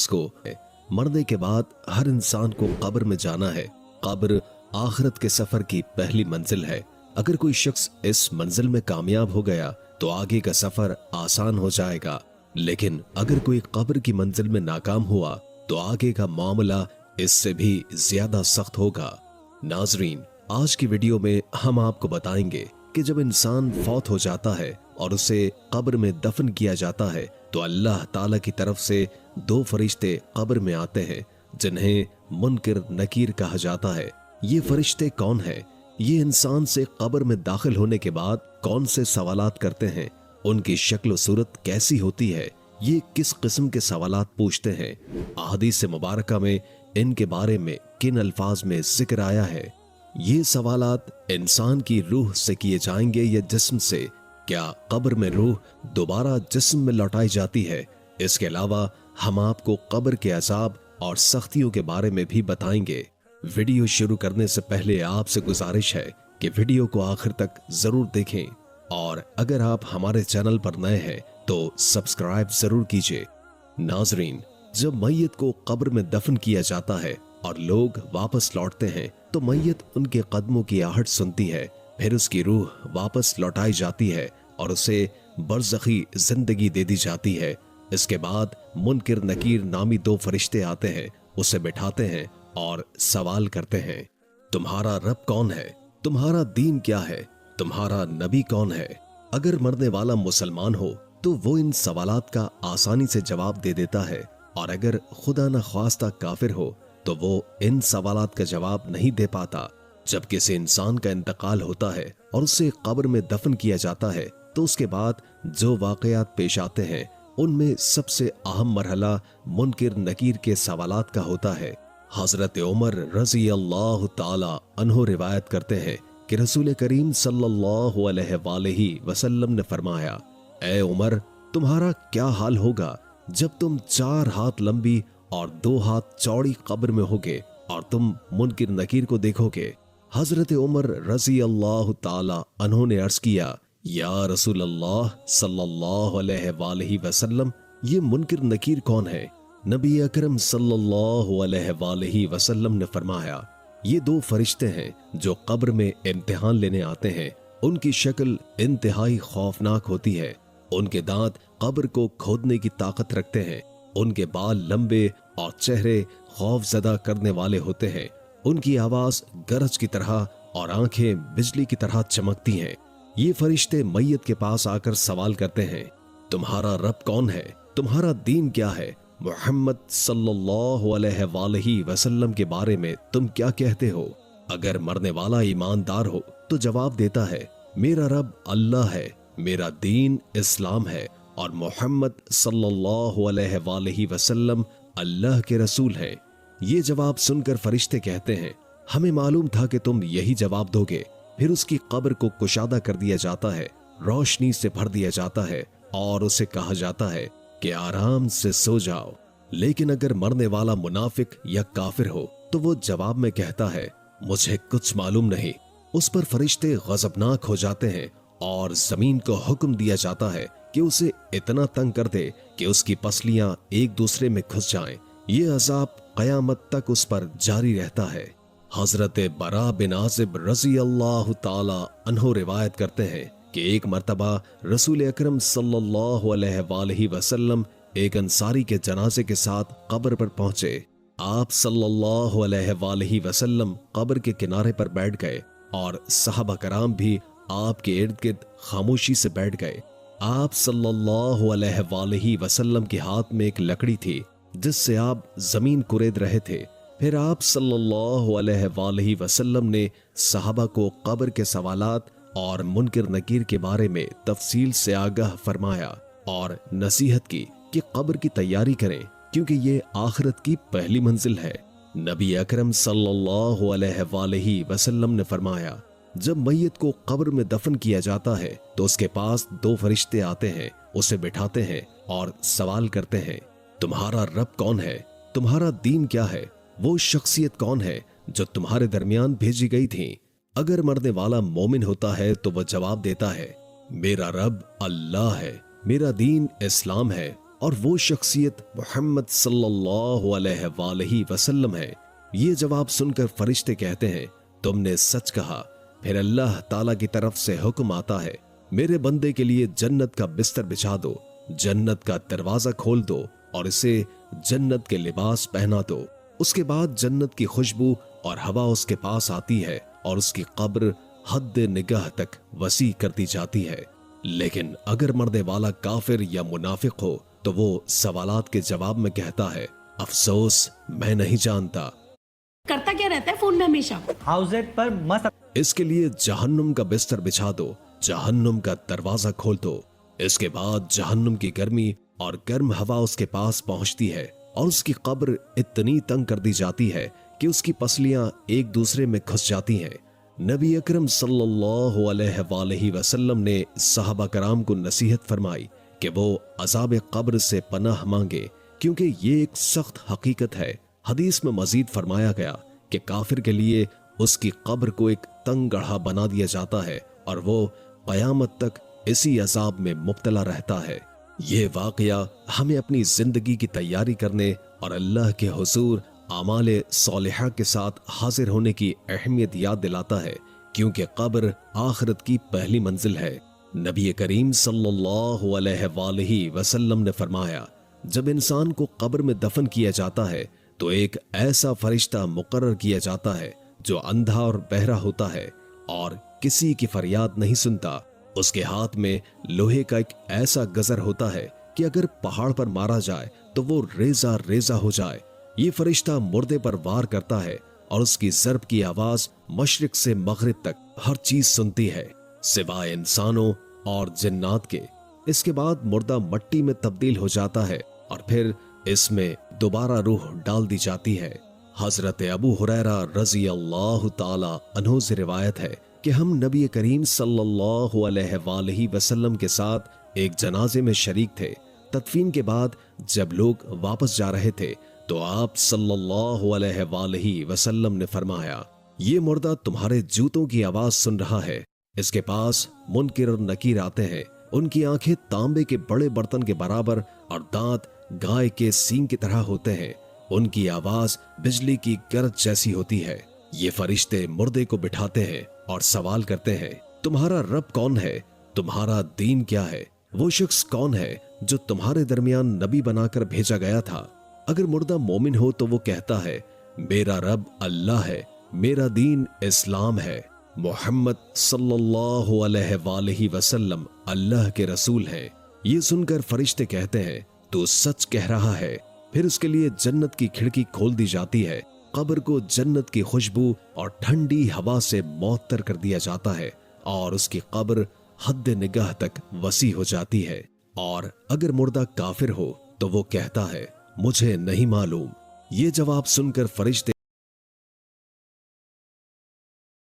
शख्स को मरने के बाद हर इंसान को कब्र में जाना है। कब्र आखिरत के सफर की पहली मंजिल है। अगर कोई शख्स इस मंजिल में कामयाब हो गया तो आगे का सफर आसान हो जाएगा, लेकिन अगर कोई कब्र की मंजिल में नाकाम हुआ तो आगे का मामला इससे भी ज्यादा सख्त होगा। नाजरीन, आज की वीडियो में हम आपको बताएंगे कि जब इंसान फौत हो जाता है और उसे कब्र में दफन किया जाता है तो अल्लाह ताला की तरफ से दो फरिश्ते कब्र में आते हैं जिन्हें मुनकिर नकीर कहा जाता है। ये फरिश्ते कौन है? ये इंसान से कब्र में दाखिल होने के बाद कौन से सवालात करते हैं, उनकी शक्ल सूरत कैसी होती है, ये किस किस्म के सवालात पूछते हैं, अहादीस मुबारका में इनके बारे में किन अल्फाज में जिक्र आया है, ये सवालात इंसान की रूह से किए जाएंगे या जिस्म से, क्या कब्र में रूह दोबारा जिस्म में लौटाई जाती है। इसके अलावा हम आपको कब्र के अजाब और सख्तियों के बारे में भी बताएंगे। वीडियो शुरू करने से पहले आपसे गुजारिश है कि वीडियो को आखिर तक जरूर देखें और अगर आप हमारे चैनल पर नए हैं तो सब्सक्राइब जरूर कीजिए। नाजरीन, जब मैयत को कब्र में दफन किया जाता है और लोग वापस लौटते हैं तो मैयत उनके कदमों की आहट सुनती है, फिर उसकी रूह वापस लौटाई जाती है और उसे बरज़खी जिंदगी दे दी जाती है। इसके बाद मुनकिर नकीर नामी दो फरिश्ते आते हैं, उसे बिठाते हैं और सवाल करते हैं, तुम्हारा रब कौन है, तुम्हारा दीन क्या है, तुम्हारा नबी कौन है। अगर मरने वाला मुसलमान हो तो वो इन सवालात का आसानी से जवाब दे देता है, और अगर खुदा न ख्वास्ता काफिर हो तो वो इन सवालात का जवाब नहीं दे पाता। जब किसी इंसान का इंतकाल होता है और उसे कब्र में दफन किया जाता है तो उसके बाद जो वाकयात पेश आते हैं उनमें सबसे अहम मरहला मुनकिर नकीर के सवालात का होता है। हजरत उमर रजी अल्लाह ताला अन्हो रिवायत करते हैं कि रसूल करीम सल्लल्लाहु अलैहि वसल्लम ने फरमाया, ए उमर, तुम्हारा क्या हाल होगा जब तुम 4 हाथ लंबी और 2 हाथ चौड़ी कब्र में होगे और तुम मुनकिर नकीर को देखोगे। हजरत उमर रजी अल्लाह ताला अन्हो ने अर्ज किया, या रसूल अल्लाह सल्लल्लाहु अलैहि वसल्लम, ये मुनकिर नकीर कौन है? नबी अकरम सल्लल्लाहु अलैहि वसल्लम ने फरमाया, ये 2 फरिश्ते हैं जो कब्र में इम्तिहान लेने आते हैं। उनकी शक्ल इंतहाई खौफनाक होती है। उनके दांत कब्र को खोदने की ताकत रखते हैं। उनके बाल लंबे और चेहरे खौफजदा करने वाले होते हैं। उनकी आवाज गरज की तरह और आंखें बिजली की तरह चमकती हैं। ये फरिश्ते मैयत के पास आकर सवाल करते हैं, तुम्हारा रब कौन है, तुम्हारा दीन क्या है, मोहम्मद सल्लल्लाहु अलैहि वसल्लम के बारे में तुम क्या कहते हो। अगर मरने वाला ईमानदार हो तो जवाब देता है, मेरा रब अल्लाह है, मेरा दीन इस्लाम है और मोहम्मद सल्लल्लाहु अलैहि वसल्लम अल्लाह के रसूल हैं। ये जवाब सुनकर फरिश्ते कहते हैं, हमें मालूम था कि तुम यही जवाब दोगे। फिर उसकी कब्र को कुशादा कर दिया जाता है, रोशनी से भर दिया जाता है और उसे कहा जाता है कि आराम से सो जाओ। लेकिन अगर मरने वाला मुनाफिक या काफिर हो तो वो जवाब में कहता है, मुझे कुछ मालूम नहीं। उस पर फरिश्ते गजबनाक हो जाते हैं और जमीन को हुक्म दिया जाता है कि उसे इतना तंग कर दे कि उसकी पसलियां एक दूसरे में घुस जाएं। ये अजाब कयामत तक उस पर जारी रहता है। हजरत बरा बिन आजिब रजी अल्लाह ताला अन्हो रिवायत करते हैं कि एक मर्तबा रसूल अकरम सल्लल्लाहु अलैहि वसल्लम एक अंसारी के जनाजे के साथ कब्र पर पहुंचे। आप सल्लल्लाहु अलैहि वसल्लम कब्र के किनारे पर बैठ गए और सहाबा कराम भी आपके इर्द गिर्द खामोशी से बैठ गए। आप सल्लल्लाहु अलैहि वसल्लम के हाथ में एक लकड़ी थी जिससे आप जमीन कुरेद रहे थे। फिर आप सल्लल्लाहु अलैहि वसल्लम ने सहाबा को कब्र के सवालात और मुनकिर नकीर के बारे में तफसील से आगाह फरमाया और नसीहत की कि कब्र की तैयारी करें क्योंकि ये आखिरत की पहली मंजिल है। नबी अकरम सल्लल्लाहु अलैहि वसल्लम ने फरमाया, जब मैयत को कब्र में दफन किया जाता है तो उसके पास 2 फरिश्ते आते हैं, उसे बिठाते हैं और सवाल करते हैं, तुम्हारा रब कौन है, तुम्हारा दीन क्या है, वो शख्सियत कौन है जो तुम्हारे दरमियान भेजी गई थी। अगर मरने वाला मोमिन होता है तो वह जवाब देता है, मेरा रब अल्लाह है, मेरा दीन इस्लाम है اور وہ شخصیت محمد صلی اللہ علیہ وآلہ وسلم ہے۔ یہ جواب سن کر فرشتے کہتے ہیں تم نے سچ کہا۔ پھر اللہ تعالیٰ کی طرف سے حکم آتا ہے میرے بندے کے لیے جنت کا بستر بچھا دو، جنت کا دروازہ کھول دو اور اسے جنت کے لباس پہنا دو۔ اس کے بعد جنت کی خوشبو اور ہوا اس کے پاس آتی ہے اور اس کی قبر حد نگاہ تک وسیع کر دی جاتی ہے۔ لیکن اگر مردے والا کافر یا منافق ہو تو وہ سوالات کے جواب میں کہتا ہے افسوس میں نہیں جانتا۔ کرتا کیا رہتا ہے فون میں ہمیشہ؟ ہاؤزیٹ پر مست۔ اس کے لیے جہنم کا بستر بچھا دو، جہنم کا دروازہ کھول دو۔ اس کے بعد جہنم کی گرمی اور گرم ہوا اس کے پاس پہنچتی ہے اور اس کی قبر اتنی تنگ کر دی جاتی ہے کہ اس کی پسلیاں ایک دوسرے میں گھس جاتی ہیں۔ نبی اکرم صلی اللہ علیہ وآلہ وسلم نے صحابہ کرام کو نصیحت فرمائی کہ وہ عذاب قبر سے پناہ مانگے کیونکہ یہ ایک سخت حقیقت ہے۔ حدیث میں مزید فرمایا گیا کہ کافر کے لیے اس کی قبر کو ایک تنگ گڑھا بنا دیا جاتا ہے اور وہ قیامت تک اسی عذاب میں مبتلا رہتا ہے۔ یہ واقعہ ہمیں اپنی زندگی کی تیاری کرنے اور اللہ کے حضور اعمال صالحہ کے ساتھ حاضر ہونے کی اہمیت یاد دلاتا ہے، کیونکہ قبر آخرت کی پہلی منزل ہے۔ نبی کریم صلی اللہ علیہ وآلہ وسلم نے فرمایا جب انسان کو قبر میں دفن کیا جاتا ہے تو ایک ایسا فرشتہ مقرر کیا جاتا ہے جو اندھا اور بہرا ہوتا ہے اور کسی کی فریاد نہیں سنتا۔ اس کے ہاتھ میں لوہے کا ایک ایسا گزر ہوتا ہے کہ اگر پہاڑ پر مارا جائے تو وہ ریزہ ریزہ ہو جائے۔ یہ فرشتہ مردے پر وار کرتا ہے اور اس کی ضرب کی آواز مشرق سے مغرب تک ہر چیز سنتی ہے سوائے انسانوں اور جنات کے۔ اس کے بعد مردہ مٹی میں تبدیل ہو جاتا ہے اور پھر اس میں دوبارہ روح ڈال دی جاتی ہے۔ حضرت ابو ہریرہ رضی اللہ تعالی عنہ سے روایت ہے کہ ہم نبی کریم صلی اللہ علیہ وآلہ وسلم کے ساتھ ایک جنازے میں شریک تھے۔ تدفین کے بعد جب لوگ واپس جا رہے تھے تو آپ صلی اللہ علیہ وآلہ وسلم نے فرمایا یہ مردہ تمہارے جوتوں کی آواز سن رہا ہے۔ اس کے پاس منکر اور نکیر آتے ہیں، ان کی آنکھیں تانبے کے بڑے برتن کے برابر اور دانت گائے کے سینگ کی طرح ہوتے ہیں، ان کی آواز بجلی کی گرج جیسی ہوتی ہے۔ یہ فرشتے مردے کو بٹھاتے ہیں اور سوال کرتے ہیں تمہارا رب کون ہے، تمہارا دین کیا ہے، وہ شخص کون ہے جو تمہارے درمیان نبی بنا کر بھیجا گیا تھا؟ اگر مردہ مومن ہو تو وہ کہتا ہے میرا رب اللہ ہے، میرا دین اسلام ہے، محمد صلی اللہ علیہ وآلہ وسلم اللہ کے رسول ہیں۔ یہ سن کر فرشتے کہتے ہیں تو سچ کہہ رہا ہے۔ پھر اس کے لیے جنت کی کھڑکی کھول دی جاتی ہے، قبر کو جنت کی خوشبو اور ٹھنڈی ہوا سے معطر کر دیا جاتا ہے اور اس کی قبر حد نگاہ تک وسیع ہو جاتی ہے۔ اور اگر مردہ کافر ہو تو وہ کہتا ہے مجھے نہیں معلوم۔ یہ جواب سن کر فرشتے